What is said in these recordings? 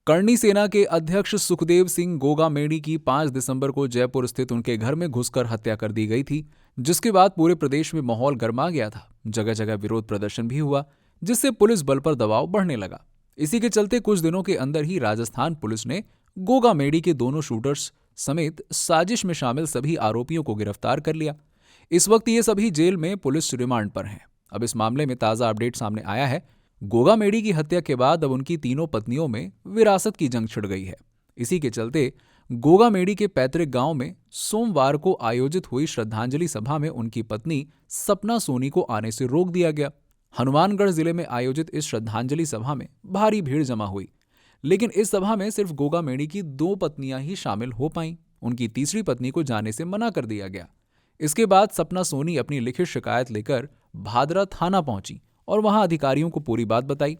करणी सेना के अध्यक्ष सुखदेव सिंह गोगामेडी की 5 दिसंबर को जयपुर स्थित उनके घर में घुसकर हत्या कर दी गई थी, जिसके बाद पूरे प्रदेश में माहौल गर्मा गया था। जगह जगह विरोध प्रदर्शन भी हुआ, जिससे पुलिस बल पर दबाव बढ़ने लगा। इसी के चलते कुछ दिनों के अंदर ही राजस्थान पुलिस ने गोगामेडी के दोनों शूटर्स समेत साजिश में शामिल सभी आरोपियों को गिरफ्तार कर लिया। इस वक्त ये सभी जेल में पुलिस रिमांड पर हैं। अब इस मामले में ताज़ा अपडेट सामने आया है। गोगामेडी की हत्या के बाद अब उनकी तीनों पत्नियों में विरासत की जंग छिड़ गई है। इसी के चलते गोगामेडी के पैतृक गांव में सोमवार को आयोजित हुई श्रद्धांजलि सभा में उनकी पत्नी सपना सोनी को आने से रोक दिया गया। हनुमानगढ़ जिले में आयोजित इस श्रद्धांजलि सभा में भारी भीड़ जमा हुई, लेकिन इस सभा में सिर्फ गोगामेडी की 2 पत्नियां ही शामिल हो पाईं। उनकी तीसरी पत्नी को जाने से मना कर दिया गया। इसके बाद सपना सोनी अपनी लिखित शिकायत लेकर भादरा थाना पहुंची और वहां अधिकारियों को पूरी बात बताई।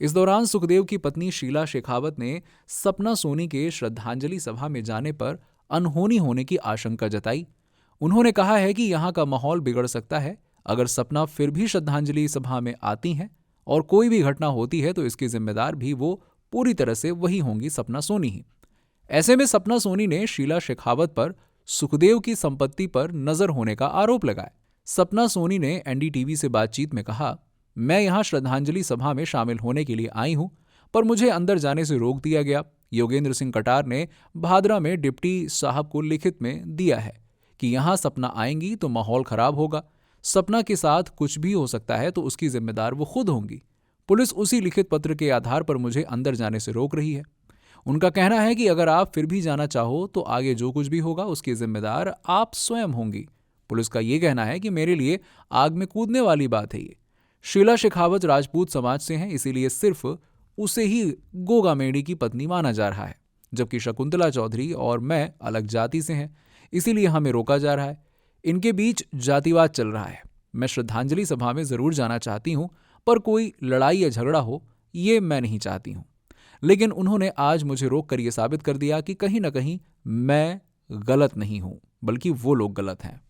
इस दौरान सुखदेव की पत्नी शीला शेखावत ने सपना सोनी के श्रद्धांजलि सभा में जाने पर अनहोनी होने की आशंका जताई। उन्होंने कहा है कि यहां का माहौल बिगड़ सकता है अगर सपना फिर भी श्रद्धांजलि सभा में आती हैं और कोई भी घटना होती है तो इसकी जिम्मेदार भी वो पूरी तरह से वही होंगी, सपना सोनी ही। ऐसे में सपना सोनी ने शीला शेखावत पर सुखदेव की संपत्ति पर नजर होने का आरोप लगाया। सपना सोनी ने एनडीटीवी से बातचीत में कहा, मैं यहां श्रद्धांजलि सभा में शामिल होने के लिए आई हूं, पर मुझे अंदर जाने से रोक दिया गया। योगेंद्र सिंह कटार ने भादरा में डिप्टी साहब को लिखित में दिया है कि यहां सपना आएंगी तो माहौल खराब होगा। सपना के साथ कुछ भी हो सकता है तो उसकी जिम्मेदार वो खुद होंगी। पुलिस उसी लिखित पत्र के आधार पर मुझे अंदर जाने से रोक रही है। उनका कहना है कि अगर आप फिर भी जाना चाहो तो आगे जो कुछ भी होगा उसकी जिम्मेदार आप स्वयं होंगी। पुलिस का यह कहना है कि मेरे लिए आग में कूदने वाली बात है ये। शीला शेखावत राजपूत समाज से हैं, इसीलिए सिर्फ उसे ही गोगामेडी की पत्नी माना जा रहा है, जबकि शकुंतला चौधरी और मैं अलग जाति से हैं, इसीलिए हमें रोका जा रहा है। इनके बीच जातिवाद चल रहा है। मैं श्रद्धांजलि सभा में जरूर जाना चाहती हूं, पर कोई लड़ाई या झगड़ा हो ये मैं नहीं चाहती हूं। लेकिन उन्होंने आज मुझे रोक कर यह साबित कर दिया कि कहीं ना कहीं मैं गलत नहीं हूं, बल्कि वो लोग गलत हैं।